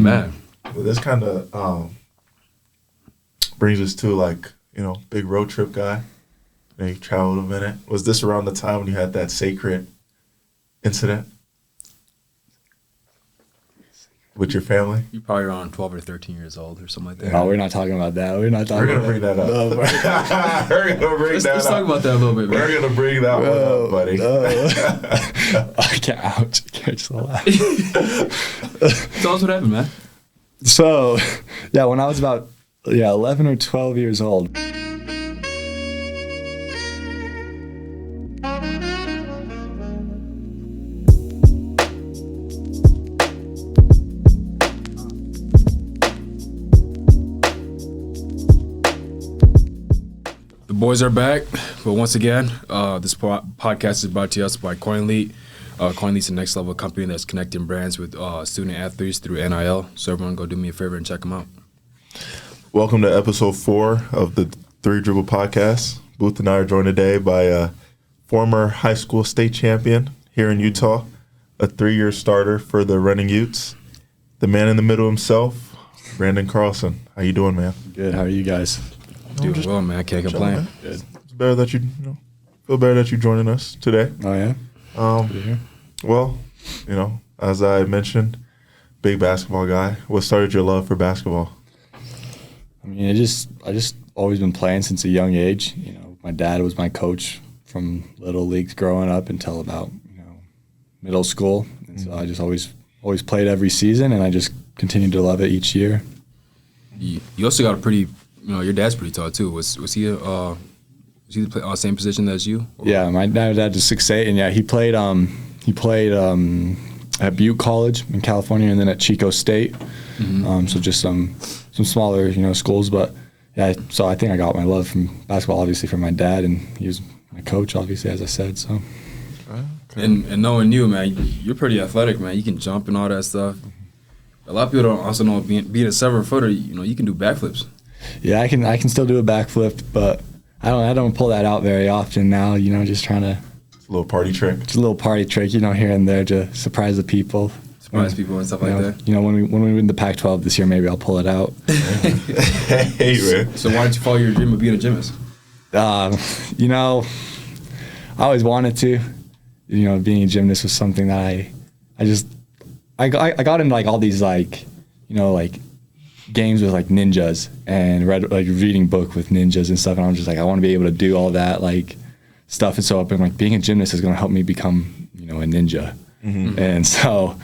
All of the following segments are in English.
man. Well, this kind of brings us to, like, big road trip guy. You traveled a minute. Was this around the time when you had that sacred incident with your family? You're probably around 12 or 13 years old or something like that. No, we're not talking about that. We're not talking We're going to bring that up. No, We're going to bring that up. Let's talk about that a little bit, man. We're going to bring that one up, buddy. Ouch. I can't just laugh. Tell us what happened, man. So, yeah, when I was about 11 or 12 years old. The boys are back, but once again, this podcast is brought to us by CoinLead. CoinLead's the next level company that's connecting brands with student athletes through NIL. So everyone go do me a favor and check them out. Welcome to episode 4 of the Dribble podcast. Booth and I are joined today by a former high school state champion here in Utah, a 3-year starter for the running Utes, the man in the middle himself, Branden Carlson. How you doing, man? Good. How are you guys? Doing well, man. Can't complain. Man. Good. It's better that feel better that you're joining us today. Oh, yeah? Well, as I mentioned, big basketball guy. What started your love for basketball? I mean, I just always been playing since a young age. My dad was my coach from little leagues growing up until about middle school, and so I just always played every season, and I just continued to love it each year. You also got a pretty, your dad's pretty tall too. Was he the same position as you? Or? Yeah, my dad is 6'8", and he played at Butte College in California, and then at Chico State. Mm-hmm. So just some smaller schools, but yeah. So I think I got my love from basketball obviously from my dad, and he was my coach obviously, as I said. So. Okay. And knowing you, man, you're pretty athletic, man. You can jump and all that stuff. A lot of people don't also know being a 7-footer, you can do backflips. Yeah, I can still do a backflip, but I don't pull that out very often now. Just trying to. It's a little party trick. Just a little party trick, here and there to surprise the people. Surprise people and stuff like that. When we win the Pac-12 this year, maybe I'll pull it out. Hey, man. So why did you follow your dream of being a gymnast? I always wanted to. Being a gymnast was something that I got into all these games with ninjas and read reading book with ninjas and stuff, and I'm just I want to be able to do all that stuff, and so I've been being a gymnast is going to help me become a ninja. Mm-hmm. And so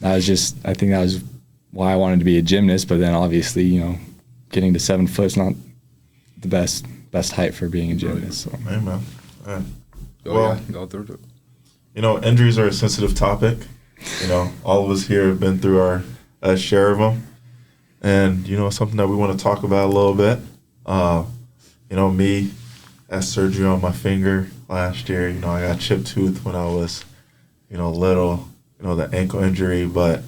I think that was why I wanted to be a gymnast, but then obviously getting to 7 foot is not the best height for being a gymnast. So. Hey, man. Well, go through it. Injuries are a sensitive topic. All of us here have been through our share of them. And, something that we want to talk about a little bit. Me, had surgery on my finger last year. I got chipped tooth when I was, little, the ankle injury. But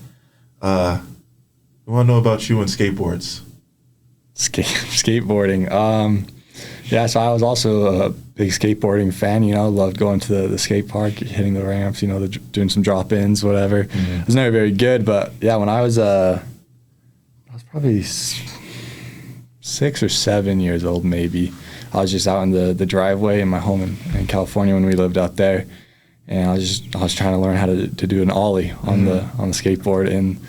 we want to know about you and skateboards. Skateboarding. So I was also a big skateboarding fan, loved going to the skate park, hitting the ramps, doing some drop-ins, whatever. Mm-hmm. I was never very good, but yeah, when I was probably 6 or 7 years old, maybe. I was just out in the driveway in my home in California when we lived out there, and I was trying to learn how to do an ollie on the skateboard, and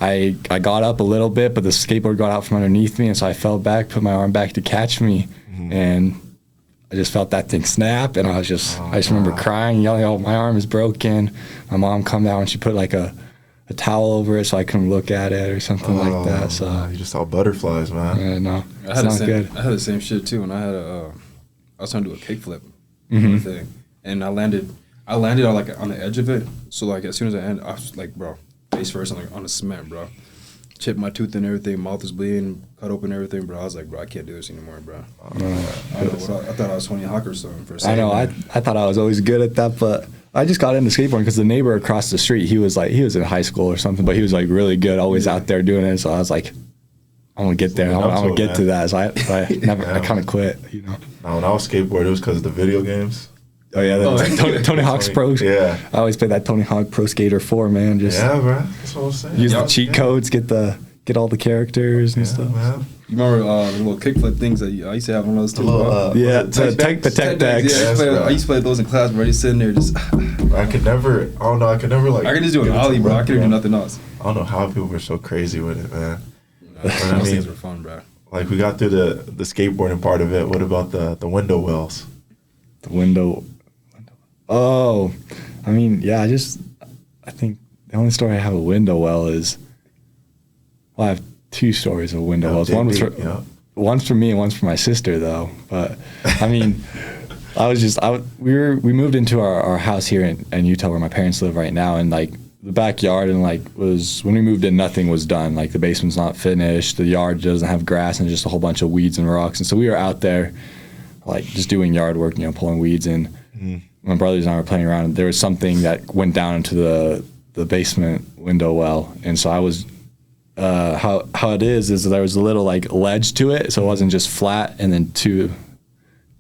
I got up a little bit, but the skateboard got out from underneath me, and so I fell back, put my arm back to catch me, and I just felt that thing snap, and I just remember crying, yelling, "Oh, my arm is broken!" My mom come down and she put a towel over it so I couldn't look at it or something like that. So you just saw butterflies, man. Yeah, no, it's not good. I had the same shit too, and I was trying to do a kickflip thing, and I landed on the edge of it. So as soon as I ended, I was bro, face first on the cement, bro. Chipped my tooth and everything, mouth was bleeding, cut open everything, bro. I was bro, I can't do this anymore, bro. I thought I was Tony Hawk or something for a second. I know, I thought I was always good at that, but I just got into skateboarding because the neighbor across the street, he was in high school or something, but he was really good, always out there doing it. So I was I'm gonna get there. I'm gonna get to that. So I kind of quit. When I was skateboarding, it was because of the video games. Oh yeah, Tony Hawk's Pro. Yeah, I always play that Tony Hawk Pro Skater 4, man. Just bro. That's what I'm saying. use the cheat codes, get all the characters and stuff. Man. You remember the little kickflip things that I used to have one of those too? The tech decks. Yeah, I used to play those in class, bro. Just sitting there, just. I could never like. I could just do an ollie, bro. I couldn't do nothing else. I don't know how people were so crazy with it, man. Those things were fun, bro. Like we got through the skateboarding part of it. What about the window wells? The window. Oh, I mean, yeah. I think the only story I have a window well is. Well, I have 2 stories of window wells. One's for me and one's for my sister, though. But I mean, we moved into our house here in Utah where my parents live right now, and like the backyard and like was when we moved in, nothing was done. Like the basement's not finished, the yard doesn't have grass, and just a whole bunch of weeds and rocks. And so we were out there, like just doing yard work, pulling weeds. And my brothers and I were playing around. And there was something that went down into the basement window well, and so I was. How it is there was a little like ledge to it, so it wasn't just flat, and then to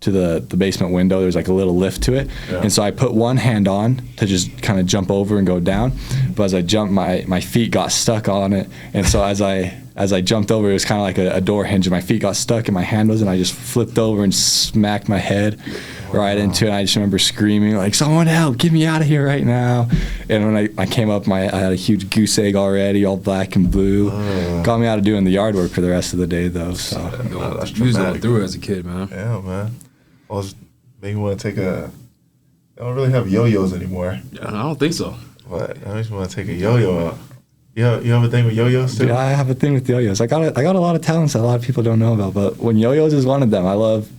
the basement window there was like a little lift to it, and so I put one hand on to just kind of jump over and go down, but as I jumped my feet got stuck on it, and so as I jumped over, it was kind of like a door hinge, and my feet got stuck and my hand was, and I just flipped over and smacked my head right into it. And I just remember screaming like, "Someone help, get me out of here right now!" And when I came up, I had a huge goose egg already, all black and blue. Got me out of doing the yard work for the rest of the day, though. So you was going through it as a kid, man. Yeah, man. I was maybe want to take a. I don't really have yo-yos anymore. Yeah, I don't think so. But I just want to take a yo-yo out. You have a thing with yo-yos too? Yeah, I have a thing with yo-yos. I got a lot of talents that a lot of people don't know about, but when yo-yos is one of them. I love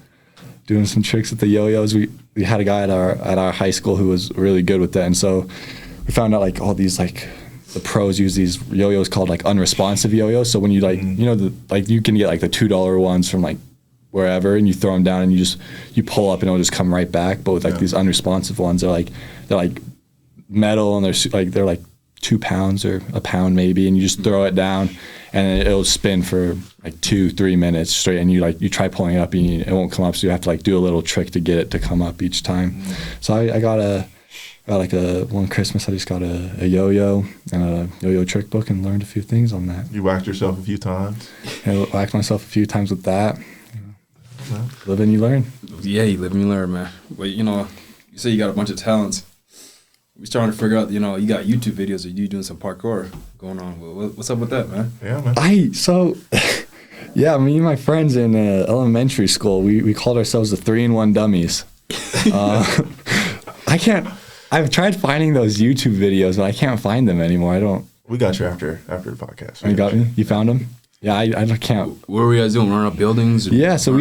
doing some tricks with the yo-yos. We had a guy at our high school who was really good with that, and so we found out like all these like the pros use these yo-yos called like unresponsive yo-yos. So when you like you can get like the $2 ones from like wherever, and you throw them down and you pull up and it'll just come right back. But with like these unresponsive ones, they're like metal, and they're like 2 pounds or a pound maybe, and you just throw it down and it'll spin for like 2-3 minutes straight, and you try pulling it up and it won't come up, so you have to like do a little trick to get it to come up each time. So I got one Christmas I just got a yo-yo and a yo-yo trick book and learned a few things on that. You whacked yourself a few times? I whacked myself a few times with that. Live and you learn. Yeah, you live and you learn, man. Well, you say you got a bunch of talents. We're starting to figure out, you got YouTube videos of you doing some parkour going on. What's up with that, man? Yeah, man. Me and my friends in elementary school, we called ourselves the 3-in-1 Dummies. I've tried finding those YouTube videos, but I can't find them anymore. We got you after the podcast. You got me? You found them? Yeah, I can't. What were you guys doing? Running up buildings? Yeah, so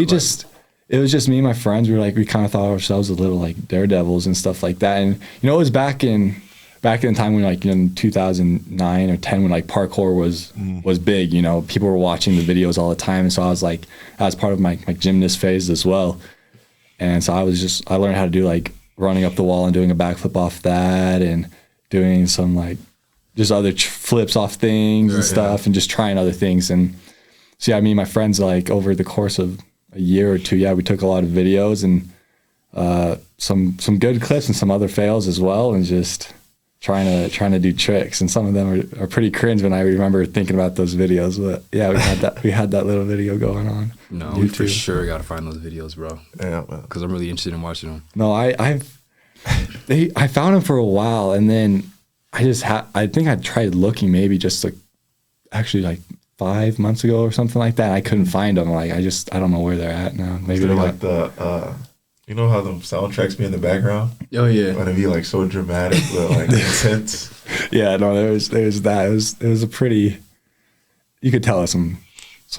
it was just me and my friends. We kind of thought of ourselves as little like daredevils and stuff like that. And it was back in the time when like in 2009 or 10 when like parkour was big. People were watching the videos all the time, and so I was part of my gymnast phase as well. And so I learned how to do like running up the wall and doing a backflip off that, and doing some like just other flips off things and stuff, and just trying other things. And so yeah, me and my friends, like over the course of a year or two, we took a lot of videos and some good clips and some other fails as well, and just trying to do tricks. And some of them are pretty cringe when I remember thinking about those videos. But yeah, we had that little video going on. No, we for sure got to find those videos, bro. Yeah, because I'm really interested in watching them. No, I found them for a while, and then I think I tried looking maybe just like actually like 5 months ago or something like that. And I couldn't find them. Like I don't know where they're at now. Maybe they're like you know how the soundtracks be in the background? Oh yeah. When it be like so dramatic, but like intense. Yeah, no, there was that. It was a pretty. You could tell some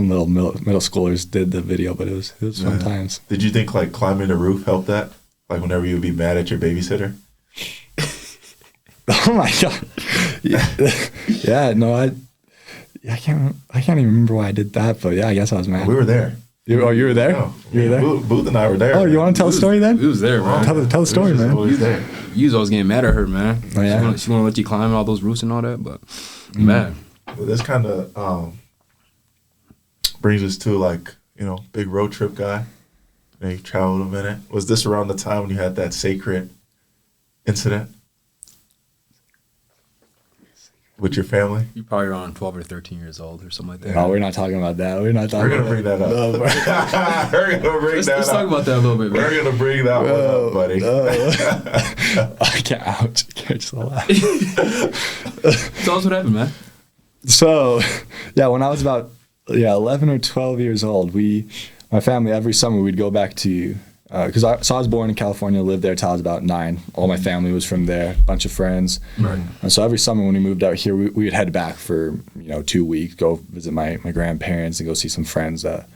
little middle schoolers did the video, but it was fun times. Did you think like climbing the roof helped that? Like whenever you would be mad at your babysitter? Oh my god! Yeah, no, I can't even remember why I did that, but yeah, I guess I was mad. We were there. You were there? Yeah, you were there? Booth and I were there. Oh, you want to tell a story then? We was there, bro. Tell the story, man. Always there. You was always getting mad at her, man. Oh, yeah? She want to let you climb all those roofs and all that, but man. Well, this kind of brings us to like, big road trip guy. And you traveled a minute. Was this around the time when you had that sacred incident with your family? You're probably around 12 or 13 years old or something like that. No, we're not talking about that. We're not talking. We're gonna bring that up. No, We're gonna bring that up. Let's talk about that a little bit, man. We're gonna bring that one up, buddy. I can't. Ouch! I can't just laugh. Tell us what happened, man. So, yeah, when I was about 11 or 12 years old, my family, every summer we'd go back to, because I was born in California, lived there till I was about 9. All my family was from there, a bunch of friends. Right. And so every summer when we moved out here, we would head back for 2 weeks, go visit my grandparents and go see some friends that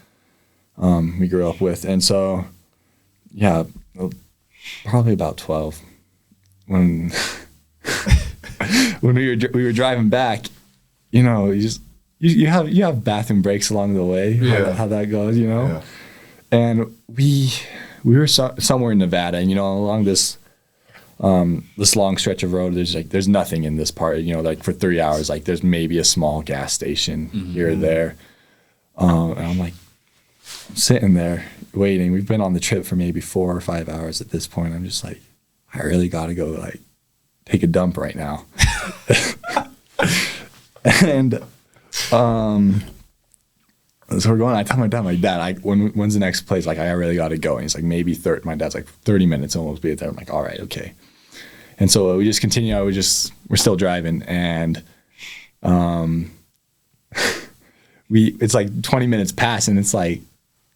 we grew up with. And so, yeah, probably about 12 when when we were driving back. You have bathroom breaks along the way. How that goes, Yeah. And we were somewhere in Nevada, and along this long stretch of road, there's nothing in this part. Like for 3 hours, like there's maybe a small gas station here or there. And I'm like sitting there waiting. We've been on the trip for maybe 4 or 5 hours at this point. I'm just like, I really gotta go like take a dump right now. And so we're going. I tell my dad, when's the next place? Like, I really got to go. And he's like, maybe 30. My dad's like, 30 minutes, and we'll be there. I'm like, all right, okay. And so we just continue. We're still driving, and it's like 20 minutes past, and it's like,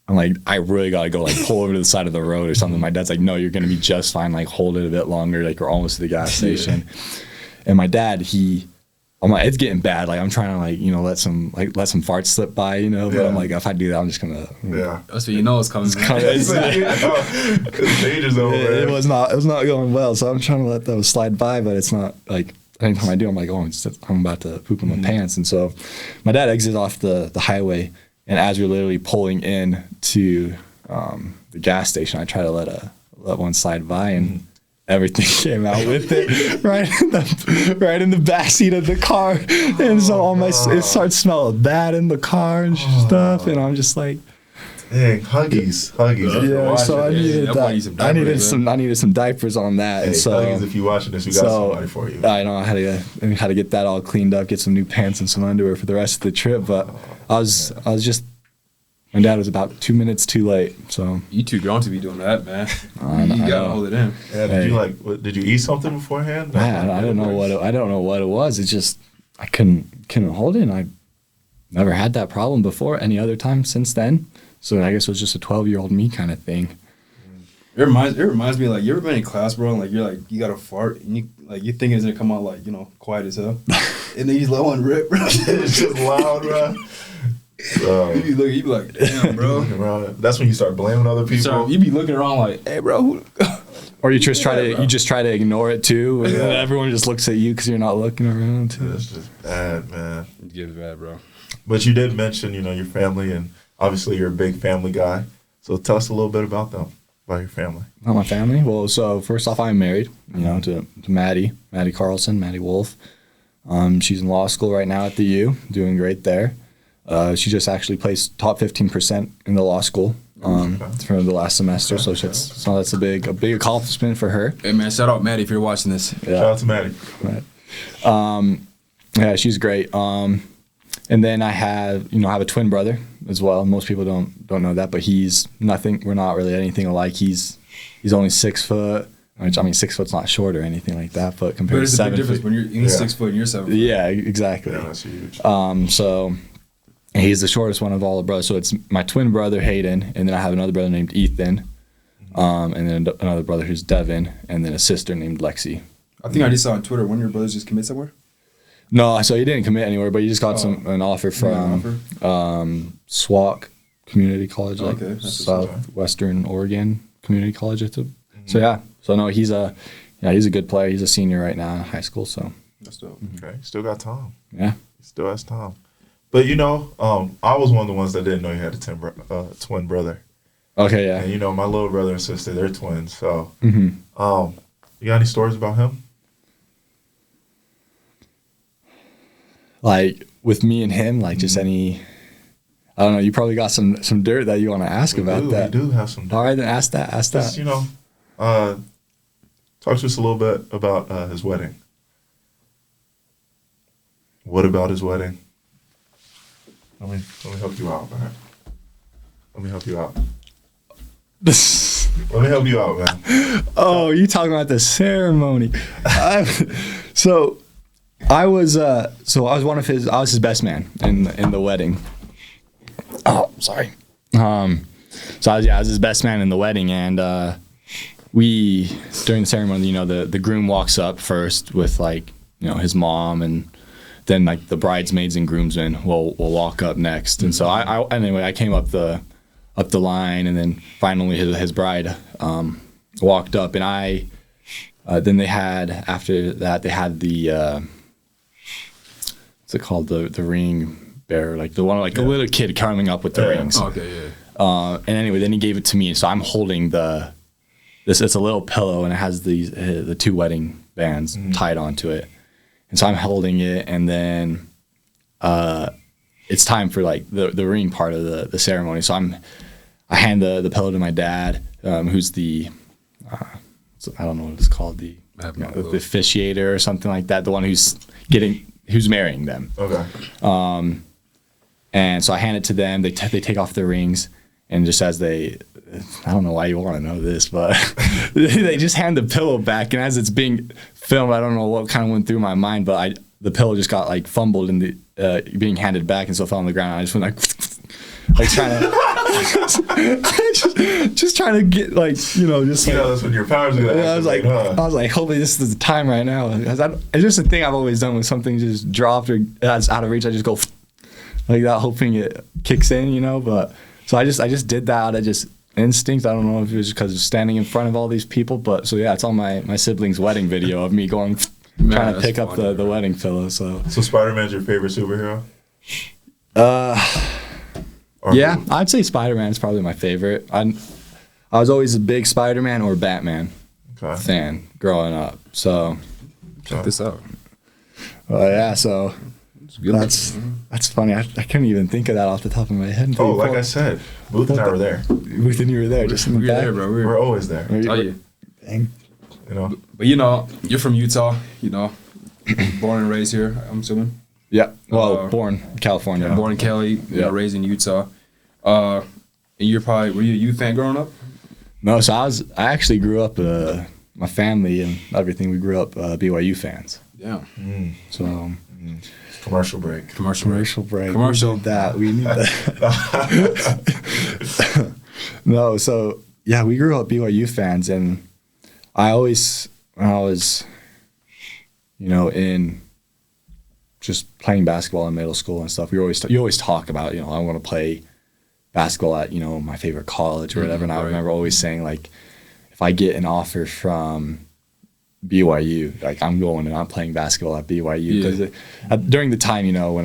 I'm like, I really got to go, like, pull over to the side of the road or something. My dad's like, no, you're going to be just fine. Like, hold it a bit longer. Like, we're almost to the gas station. And my dad, I'm like, it's getting bad. Like, I'm trying to let some farts slip by, but I'm like, if I do that, I'm just gonna. Yeah. So it's coming. It's dangerous over there. It was not going well. So I'm trying to let those slide by, but it's not like anytime I do, I'm like, oh, I'm about to poop in my pants. And so my dad exits off the highway, and as we're literally pulling in to the gas station, I try to let one slide by, and everything came out with it right in the backseat of the car. And so it starts smelling bad in the car and stuff, and I'm just like, dang, huggies. Yeah, so I needed that. I needed some diapers on that. Hey, and so Huggies, if you're watching this, we got somebody for you. I know I had to get that all cleaned up, get some new pants and some underwear for the rest of the trip. But I was just. My dad was about 2 minutes too late, so. You too grown to be doing that, man. You gotta hold it in. Yeah, did you eat something beforehand? I don't know what it was. It's just I couldn't hold it. And I never had that problem before any other time since then. So I guess it was just a 12-year-old me kind of thing. It reminds me, like, you ever been in class, bro, and like you got to fart, and you think it's gonna come out like quiet as hell, and then you just let one rip, bro. It's just loud, bro. You be like, damn, bro. That's when you start blaming other people. So you be looking around like, hey, bro. Or you just try to ignore it too, and then everyone just looks at you because you're not looking around too. That's just bad, man. It's bad, bro. But you did mention, your family, and obviously you're a big family guy. So tell us a little bit about them, about your family. About my family? Well, so first off, I'm married, to Maddie Carlson, Maddie Wolf. She's in law school right now at the U, doing great there. She just actually placed top 15% in the law school for the last semester, so that's a big accomplishment for her. Hey man, shout out Maddie if you're watching this. Yeah. Shout out to Maddie. Right. Yeah, she's great. And then I have a twin brother as well. Most people don't know that, but he's nothing. We're not really anything alike. He's only 6 foot. Which, 6 foot's not short or anything like that, but compared to 7 feet. But it's a big difference when you're 6 foot and you're 7 foot. Yeah, exactly. Yeah, that's huge. So he's the shortest one of all the brothers. So it's my twin brother, Hayden, and then I have another brother named Ethan, and then another brother who's Devin, and then a sister named Lexi. I think I just saw on Twitter, one of your brothers just commit somewhere? No, so he didn't commit anywhere, but he just got an offer from SWAC Community College, Southwestern Oregon Community College. So yeah, so no, he's a good player. He's a senior right now in high school. So that's dope. Okay, still got Tom. Yeah, he still has Tom. But I was one of the ones that didn't know you had a twin brother. Okay, yeah. And my little brother and sister, they're twins. So, you got any stories about him? Like with me and him, like just any. I don't know. You probably got some dirt that you want to ask about that. We do have some dirt. All right, then ask that. Just, talk to us a little bit about his wedding. What about his wedding? Let me help you out, man. Let me help you out. Let me help you out, man. Oh, you talking about the ceremony? I was his best man in the wedding. Oh, sorry. I was his best man in the wedding, and during the ceremony, the groom walks up first with his mom, and then the bridesmaids and groomsmen will walk up next. And so I came up the line, and then finally his bride walked up, and then they had, after that, they had the what's it called, the ring bearer, the one a little kid coming up with the rings. Okay, yeah. And anyway, then he gave it to me, so I'm holding it's a little pillow, and it has the 2 wedding bands tied onto it. And so I'm holding it, and then it's time for the ring part of the ceremony. So I hand the pillow to my dad, who's the I don't know what it's called, the officiator or something like that, the one who's marrying them. Okay. And so I hand it to them. They take off their rings, and just as I don't know why you want to know this, but they just hand the pillow back, and as it's being filmed, I don't know what kind of went through my mind, but the pillow just got fumbled in the being handed back, and so it fell on the ground. And I just went trying to just trying to get that's when your powers are gonna I was like, hopefully this is the time right now. It's just a thing I've always done when something just dropped or that's out of reach. I just go like that, hoping it kicks in, But so I just did that out of just instinct. I don't know if it was because of standing in front of all these people, but so yeah, it's on my sibling's wedding video of me going trying to pick up the wedding pillow. So Spider-Man's your favorite superhero? Yeah, I'd say Spider-Man is probably my favorite. I was always a big Spider-Man or Batman fan growing up. So check this out. Yeah, so that's funny. I couldn't even think of that off the top of my head. I said, Booth and I were there. Booth and you were there, just in the back. There, bro. We're always there. Tell you. Dang. But you're from Utah. Born and raised here, I'm assuming. Yeah. Well, born in California. Born in Cali, raised in Utah. And were you a Ute fan growing up? No, so I actually grew up, my family and everything, we grew up BYU fans. Yeah. So. Commercial break. Commercial break. We need that. No, so yeah, we grew up BYU fans, and I always, when I was, in just playing basketball in middle school and stuff, you always talk about, I want to play basketball at, my favorite college or whatever. And I remember always saying, if I get an offer from BYU, I'm going and I'm playing basketball at BYU, because during the time, when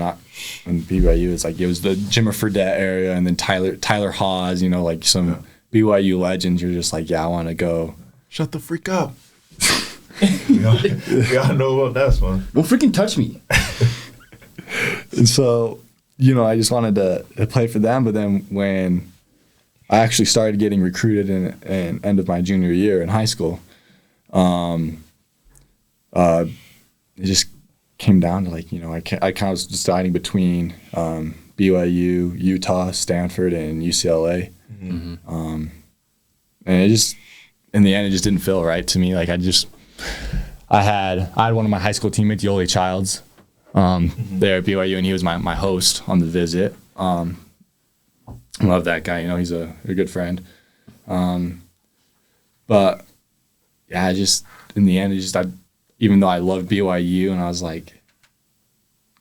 BYU is it was the Jimmer Fredette area, and then Tyler Haws, some BYU legends. You're just I want to go. Shut the freak up. You gotta know about that one. Don't freaking touch me. And so, I just wanted to play for them. But then when I actually started getting recruited in end of my junior year in high school, it just came down to I kind of was deciding between BYU, Utah, Stanford, and UCLA. Mm-hmm. And it just, in the end, it just didn't feel right to me. I had one of my high school teammates, Yoli Childs, there at BYU, and he was my host on the visit. I love that guy. He's a good friend. But yeah, in the end, even though I loved BYU, and I was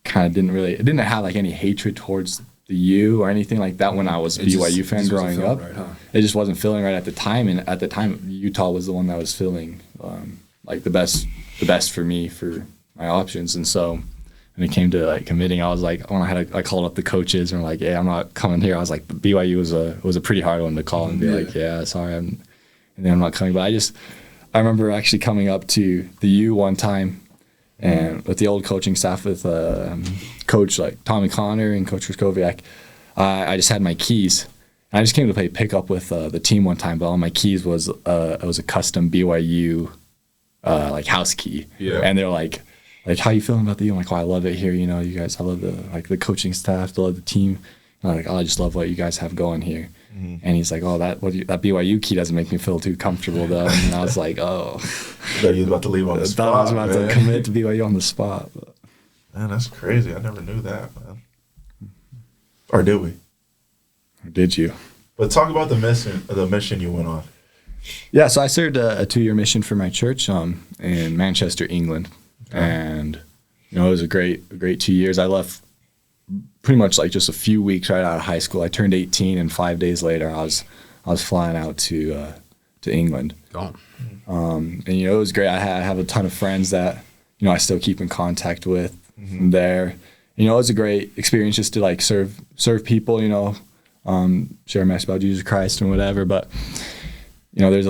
kind of didn't have any hatred towards the U or anything like that when I was a BYU fan growing up. Right, huh? It just wasn't feeling right at the time, and at the time, Utah was the one that was feeling the best for me for my options. And so when it came to committing, I was when I called up the coaches and were hey, I'm not coming here. I was BYU was a pretty hard one to call and be yeah, sorry, and then I'm not coming. But I remember actually coming up to the U one time, and with the old coaching staff with Coach Tommy Connor and Coach Ruskoviak, I just had my keys. And I just came to play pickup with the team one time, but on my keys was it was a custom BYU like house key. Yeah. And they're like, how you feeling about the? I'm like, oh, I love it here. You know, you guys, I love the coaching staff, I love the team. And I'm like, oh, I just love what you guys have going here. Mm-hmm. And he's like, oh, that BYU key doesn't make me feel too comfortable though. And I was like, oh. That you was about to leave on the spot. I was about to commit to BYU on the spot. But. Man, that's crazy. I never knew that, man. Or did we? Or did you? But talk about the mission you went on. Yeah, so I served a 2-year mission for my church in Manchester, England. Okay. And, you know, it was a great 2 years. I left pretty much like just a few weeks right out of high school. I turned 18, and 5 days later, I was flying out to England. Gone. And, you know, it was great. I have a ton of friends that, you know, I still keep in contact with there. You know, it was a great experience just to like serve people, you know, share a message about Jesus Christ and whatever. But, you know, there's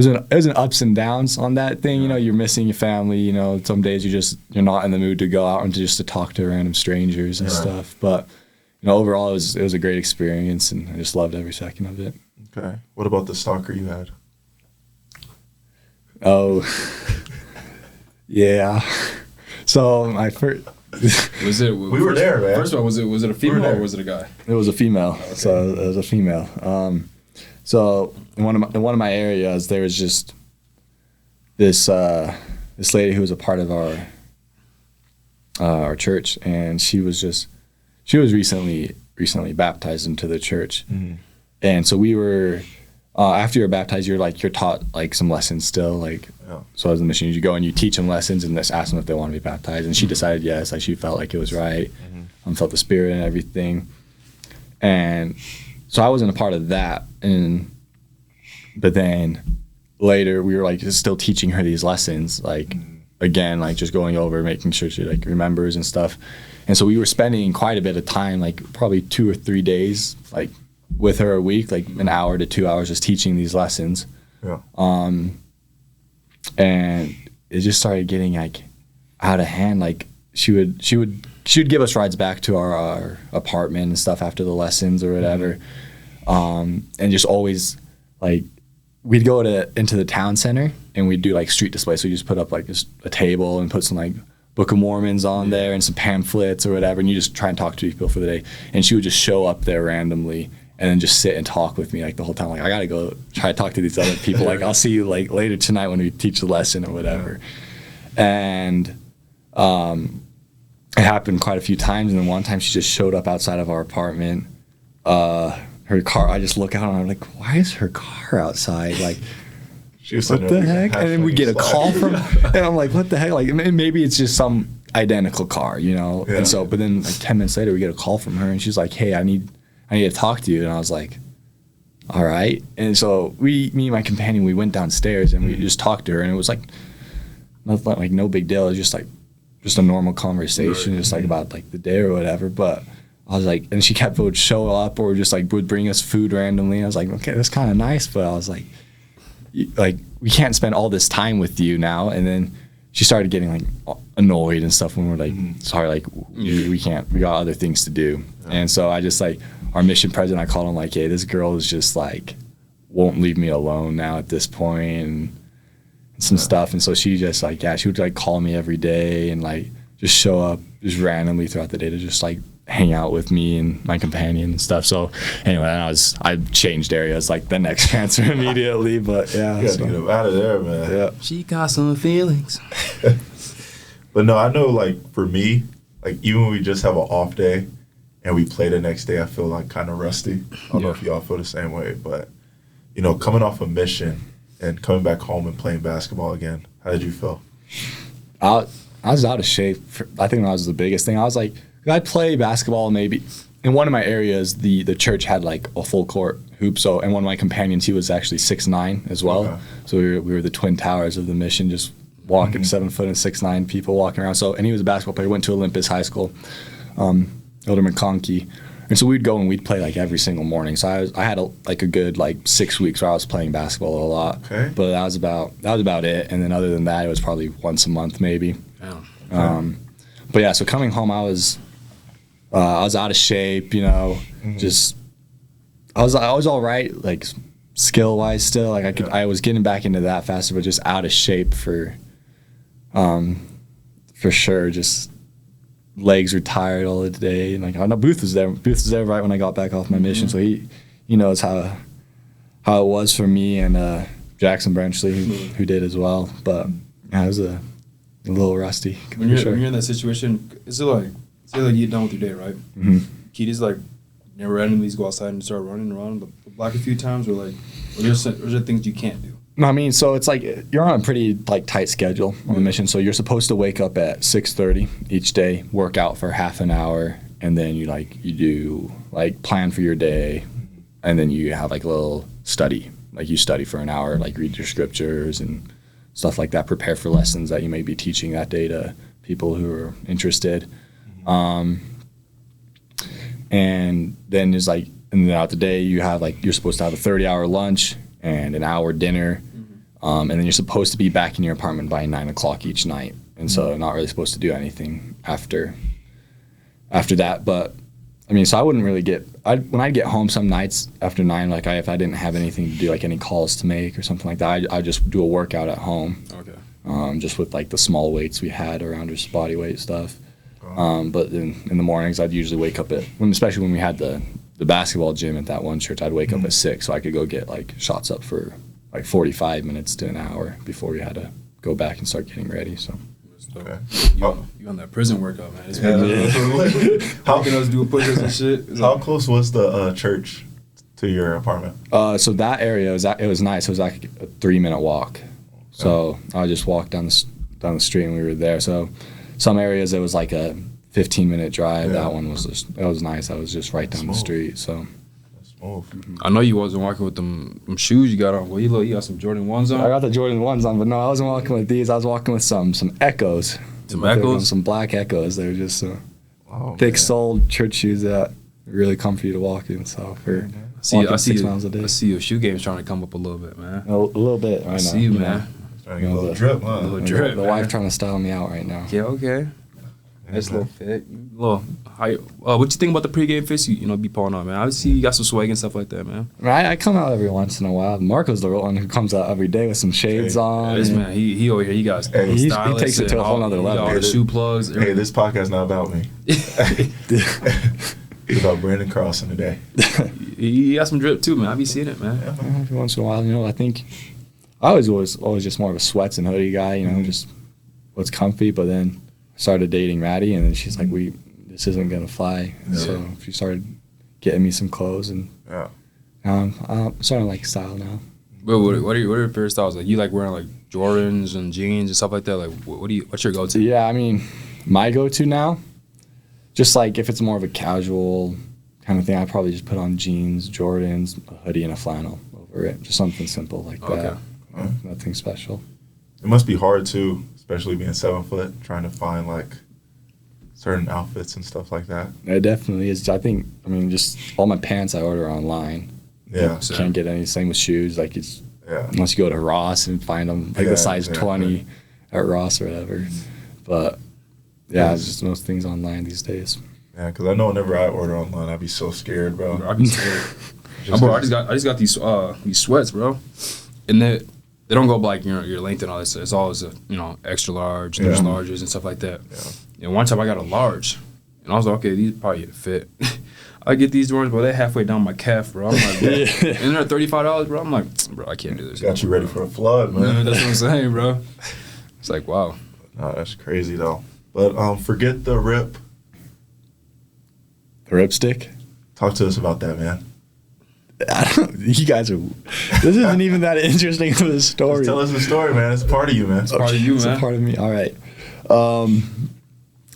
an ups and downs on that thing. You know, you're missing your family. You know, some days you're not in the mood to go out and to talk to random strangers and stuff. But, you know, overall it was a great experience, and I just loved every second of it. Okay. What about the stalker you had? Oh, yeah. So my first. Was it? We were there, man. First of all, was it a female or was it a guy? It was a female. Okay. So it was a female. So in one of my areas, there was just this lady who was a part of our church, and she was recently baptized into the church, and so we were. After you're baptized, you're taught like some lessons still, like so as a mission, you go and you teach them lessons and just ask them if they want to be baptized, and she decided yes, like she felt like it was right, felt the Spirit and everything, and so I wasn't a part of that, but then later we were like just still teaching her these lessons, like again, like just going over, making sure she like remembers and stuff, and so we were spending quite a bit of time, like probably 2 or 3 days, like with her a week, like an hour to 2 hours, just teaching these lessons. Yeah. And it just started getting like out of hand. Like she would give us rides back to our apartment and stuff after the lessons or whatever. And just always like we'd go into the town center and we'd do like street displays. So we just put up like just a table and put some like Book of Mormons on there and some pamphlets or whatever, and you just try and talk to people for the day. And she would just show up there randomly and then just sit and talk with me like the whole time. Like, I gotta go try to talk to these other people. Like, I'll see you like later tonight when we teach the lesson or whatever. And it happened quite a few times. And then one time she just showed up outside of our apartment. Her car, I just look out and I'm like, why is her car outside? Like, what the heck? And then we get a call from, and I'm like, what the heck? Like, maybe it's just some identical car, you know? Yeah. And so, but then like 10 minutes later, we get a call from her and she's like, hey, I need to talk to you. And I was like, all right. And so me and my companion, we went downstairs and we just talked to her, and it was like, nothing, like no big deal. It was just a normal conversation, just like about like the day or whatever. But I was like, and she would show up or just like would bring us food randomly. And I was like, okay, that's kind of nice. But I was like, we can't spend all this time with you now. And then she started getting like annoyed and stuff when we're like, sorry, like we can't, we got other things to do. Yeah. And so I just like, our mission president, I called him like, hey, this girl is just like, won't leave me alone now at this point, and some stuff. And so she just like, she would like call me every day and like just show up just randomly throughout the day to just like hang out with me and my companion and stuff. So anyway, I changed areas like the next transfer immediately, but yeah. You got to get them out of there, man. Yeah. She got some feelings. But no, I know like for me, like even when we just have an off day and we play the next day, I feel like kind of rusty. I don't know if y'all feel the same way, but you know, coming off a mission and coming back home and playing basketball again, how did you feel? I was out of shape. I think that was the biggest thing. I was like, I'd play basketball maybe. In one of my areas, the church had like a full court hoop. So, and one of my companions, he was actually 6'9" as well. Okay. So we were the twin towers of the mission, just walking 7 foot and 6'9" people walking around. So, and he was a basketball player. Went to Olympus High School, Elder McConkey. And so we'd go and we'd play like every single morning. So I had a good like 6 weeks where I was playing basketball a lot. Okay. But that was about it. And then other than that, it was probably once a month maybe. Oh. But yeah, so coming home, I was I was out of shape, you know, just I was all right, like skill wise still. Like I was getting back into that faster, but just out of shape for sure. Just legs were tired all the day, and like I know Booth was there. Booth was there right when I got back off my mission, so he knows how it was for me, and Jackson Brenchley who did as well. But yeah, I was a little rusty. When you're in that situation, is it like say like you get done with your day, right? Mm-hmm. Can you just like never randomly just go outside and start running around the block a few times, or like or there's things you can't do? I mean, so it's like you're on a pretty like tight schedule on the mission. So you're supposed to wake up at 6:30 each day, work out for half an hour, and then you do like plan for your day, and then you have like a little study. Like you study for an hour, like read your scriptures and stuff like that. Prepare for lessons that you may be teaching that day to people who are interested. And then there's like, and throughout the day you have like you're supposed to have a 30-hour lunch and an hour dinner. And then you're supposed to be back in your apartment by 9 o'clock each night. And so not really supposed to do anything after that. But I mean, so I wouldn't really when I'd get home some nights after 9, like if I didn't have anything to do, like any calls to make or something like that, I'd just do a workout at home. Okay. Just with like the small weights we had around our body weight stuff. But in the mornings, I'd usually wake up especially when we had the basketball gym at that one church, I'd wake up at 6 so I could go get like shots up for like 45 minutes to an hour before we had to go back and start getting ready. So, okay. You on that prison workout, man? How can us do push-ups and shit? How close was the church to your apartment? So that area it was nice. It was like a 3-minute walk. So I just walked down the street and we were there. So some areas it was like a 15-minute drive. That one was nice. I was just right down the street. So. I know you wasn't walking with them shoes you got on. Well, you got some Jordan 1s on? I got the Jordan 1s on, but no, I wasn't walking with these. I was walking with some Echoes. Some Echoes? Some black Echoes. They were just thick-soled church shoes that are really comfy to walk in. So for walking 6 miles a day. I see your shoe game's trying to come up a little bit, man. A little bit. I see you, man. Trying to get a little drip, huh? A little drip, The wife trying to style me out right now. Yeah, okay. Nice little fit. What you think about the pregame fits you be pulling on, man? I see you got some swag and stuff like that, man. I come out every once in a while. Marco's the one who comes out every day with some shades on. This man, he over here, he takes it to a whole nother level. All the shoe plugs. Hey, this podcast not about me. It's about Branden Carlson today. He got some drip too, man. I be seeing it, man. Every once in a while, I think I was always just more of a sweats and hoodie guy, just what's comfy. But then started dating Maddie, and then she's like, this isn't gonna fly. Yeah. So she started getting me some clothes, and I'm starting to like style now. But what are your favorite styles? Like you like wearing like Jordans and jeans and stuff like that? Like what's your go-to? Yeah, I mean, my go-to now, just like if it's more of a casual kind of thing, I probably just put on jeans, Jordans, a hoodie, and a flannel over it. Just something simple like that. Nothing special. It must be hard too, especially being 7 foot, trying to find like certain outfits and stuff like that. It definitely is. I mean, just all my pants I order online. Yeah. Can't get any. Same with shoes. Like unless you go to Ross and find them like the size 20 at Ross or whatever. But it's just most things online these days. Yeah, because I know whenever I order online, I'd be so scared, bro. I'd be scared. I just got these sweats, bro, and they don't go by like your length and all this. It's always extra large, there's larges and stuff like that. Yeah. And one time I got a large, and I was like, okay, these probably fit. I get these Jordans, bro. They're halfway down my calf, bro. I'm like, bro. And they're $35, bro. I'm like, bro, I can't do this. Got you ready for a flood, man. That's what I'm saying, bro. It's like, wow. No, that's crazy though. But forget the rip. The ripstick. Talk to us about that, man. You guys are. This isn't even that interesting of a story. Just tell us the story, man. It's a part of you, man. It's part of you, man. It's a part of me. All right.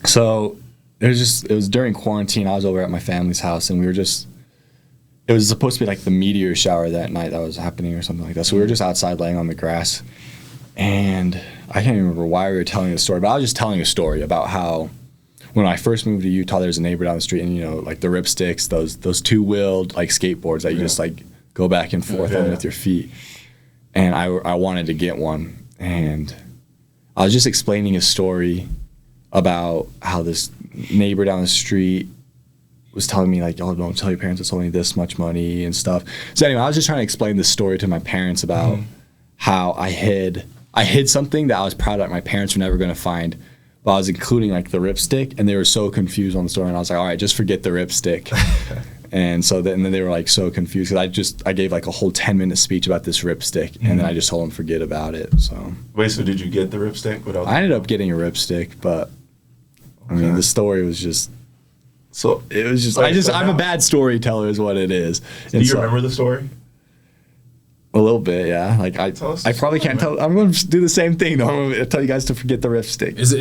So it was during quarantine. I was over at my family's house, and it was supposed to be like the meteor shower that night that was happening or something like that. So we were just outside laying on the grass, and I can't even remember why we were telling the story, but I was just telling a story about how when I first moved to Utah, there's a neighbor down the street, and like the ripsticks, those two-wheeled like skateboards that you just like go back and forth on with your feet. And I wanted to get one, and I was just explaining a story about how this neighbor down the street was telling me like, oh, don't tell your parents it's only this much money and stuff. So anyway, I was just trying to explain this story to my parents about how I hid something that I was proud that my parents were never going to find. But I was including like the ripstick, and they were so confused on the story. And I was like, all right, just forget the ripstick. And so then they were like so confused because I gave like a whole 10-minute speech about this ripstick, and then I just told them forget about it. So wait, so did you get the ripstick? I ended up getting a ripstick, but I mean the story was just. So it was just. I'm a bad storyteller, is what it is. Do you remember the story? A little bit, yeah. Like I probably can't tell. I'm going to do the same thing though. I'm going to tell you guys to forget the ripstick. Is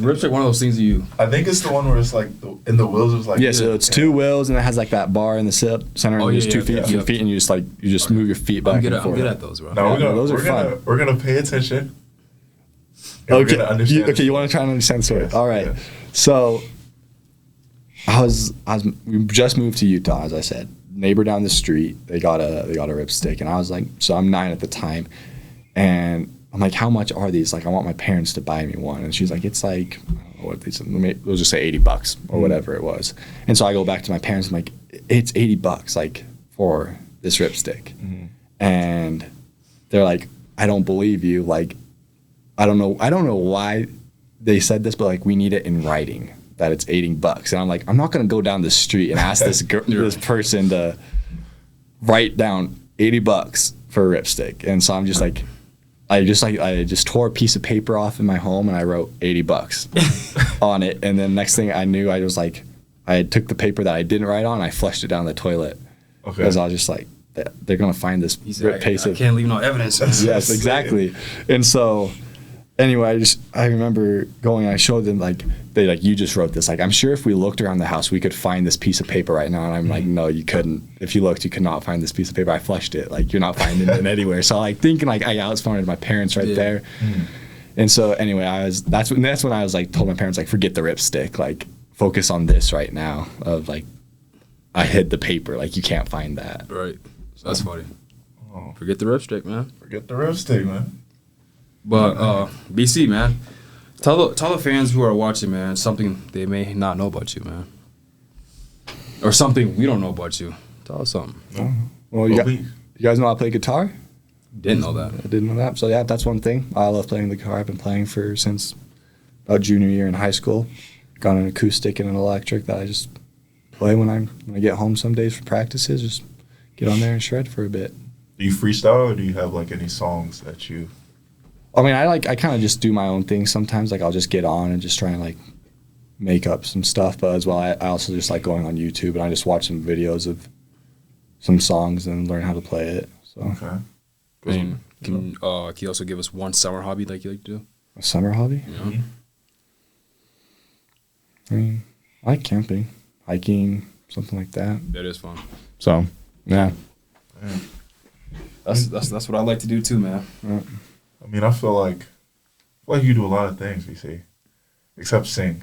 ripstick one of those things you? I think it's the one where it's like in the wheels. It's like so it's two wheels and it has like that bar in the center. And there's 2 feet, and you just move your feet back and forth. I'm good at those, bro. No, those are fun. We're gonna pay attention. Okay, we're gonna understand. You want to try and understand the story? Yes, all right. Yes. So we just moved to Utah, as I said. Neighbor down the street, they got a ripstick, and I was like, so I'm 9 at the time, and I'm like, how much are these? Like, I want my parents to buy me one, and she's like, it's like, I don't know what they said, we'll just say $80 or whatever it was, and so I go back to my parents, I'm like, it's $80 like for this ripstick, and they're like, I don't believe you, like, I don't know why they said this, but like, we need it in writing. That it's $80, and I'm like, I'm not gonna go down the street and ask this person to write down $80 for a ripstick. And so I'm just like, I just tore a piece of paper off in my home and I wrote $80 on it. And then next thing I knew, I was like, I took the paper that I didn't write on, and I flushed it down the toilet because I was just like, they're gonna find this piece of. I can't leave no evidence. Yes, exactly. And so. Anyway, I remember going and I showed them, like, they like, you just wrote this. Like, I'm sure if we looked around the house, we could find this piece of paper right now. And I'm like, no, you couldn't. If you looked, you could not find this piece of paper. I flushed it. Like, you're not finding it anywhere. So, like, thinking, like, I outsmarted my parents right there. And so, anyway, that's when I was, like, told my parents, like, forget the ripstick. Like, focus on this right now of, like, I hid the paper. Like, you can't find that. Right. So that's funny. Forget the ripstick, man. Forget the ripstick, man. But BC, man, tell the fans who are watching, man, something they may not know about you, man, or something we don't know about you. Tell us something. Well, you guys know I play guitar? Didn't know that. I didn't know that. So yeah, that's one thing. I love playing the guitar. I've been playing since about junior year in high school. Got an acoustic and an electric that I just play when I get home some days for practices. Just get on there and shred for a bit. Do you freestyle, or do you have like any songs that you? I mean, I kind of just do my own thing sometimes. Like, I'll just get on and just try and, like, make up some stuff. But as well, I also just like going on YouTube and I just watch some videos of some songs and learn how to play it. So. Okay. Can you also give us one summer hobby like you like to do? A summer hobby? Yeah. I mean, I like camping, hiking, something like that. That is fun. So, yeah. That's what I like to do too, man. Yeah. I mean, I feel like you do a lot of things, BC, except sing.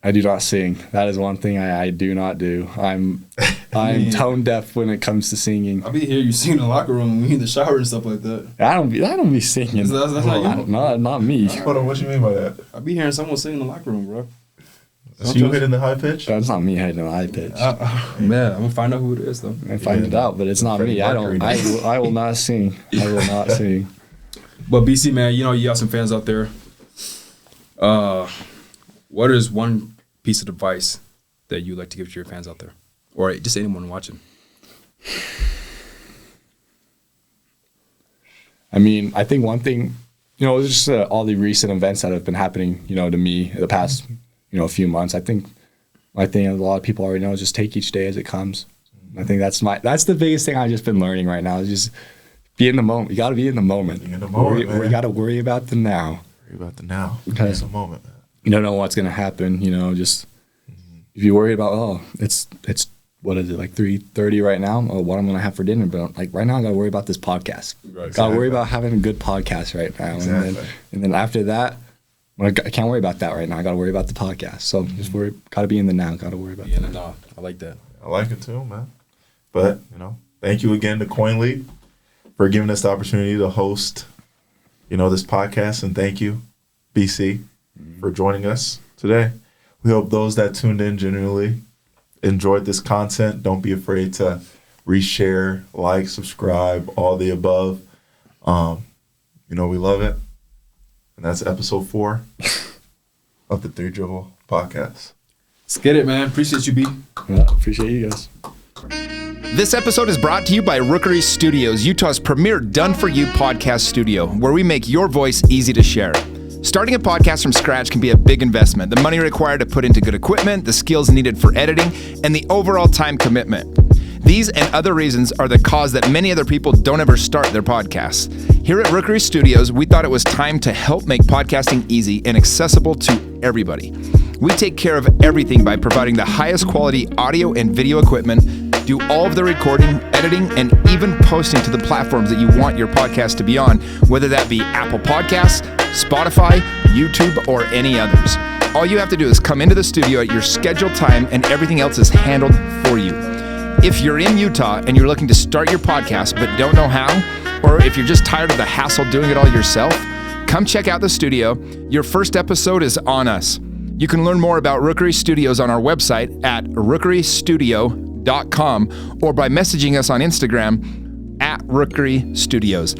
I do not sing. That is one thing I do not do. I'm tone deaf when it comes to singing. I'll be here you sing in the locker room and we in the shower and stuff like that. I don't be singing. That's not you? Not me. Hold on, what you mean by that? I'll be hearing someone sing in the locker room, bro. So you hitting the high pitch? That's not me hitting the high pitch. Man, I'm gonna find out who it is though. I find it out, but it's not me. I will not sing. I will not sing. But BC, man, you got some fans out there. What is one piece of advice that you'd like to give to your fans out there? Or just anyone watching? I mean, I think one thing, just all the recent events that have been happening, to me the past, a few months. I think a lot of people already know is just take each day as it comes. I think that's the biggest thing I've just been learning right now is just be in the moment. You got to be in the moment. Be in the moment, we got to worry about the now. Worry about the now. Because in the moment, man. You don't know what's going to happen. Just if you worry about, it's what is it, like 3:30 right now? Or what I'm going to have for dinner? But like right now, I got to worry about this podcast. Right. Got to worry about having a good podcast right now. Exactly. And then after that, I can't worry about that right now. I got to worry about the podcast. So just got to be in the now. Got to worry about that. No, I like that. I like it too, man. But thank you again to Coin League for giving us the opportunity to host, this podcast. And thank you, BC, for joining us today. We hope those that tuned in genuinely, enjoyed this content, don't be afraid to reshare, like, subscribe, all the above. We love it. And that's episode 4 of the 3 Dribble podcast. Let's get it, man. Appreciate you, B. Yeah, appreciate you guys. This episode is brought to you by Rookery Studios, Utah's premier done-for-you podcast studio, where we make your voice easy to share. Starting a podcast from scratch can be a big investment. The money required to put into good equipment, the skills needed for editing, and the overall time commitment. These and other reasons are the cause that many other people don't ever start their podcasts. Here at Rookery Studios, we thought it was time to help make podcasting easy and accessible to everybody. We take care of everything by providing the highest quality audio and video equipment, do all of the recording, editing, and even posting to the platforms that you want your podcast to be on, whether that be Apple Podcasts, Spotify, YouTube, or any others. All you have to do is come into the studio at your scheduled time and everything else is handled for you. If you're in Utah and you're looking to start your podcast but don't know how, or if you're just tired of the hassle doing it all yourself, come check out the studio. Your first episode is on us. You can learn more about Rookery Studios on our website at rookerystudio.com or by messaging us on Instagram at Rookery Studios.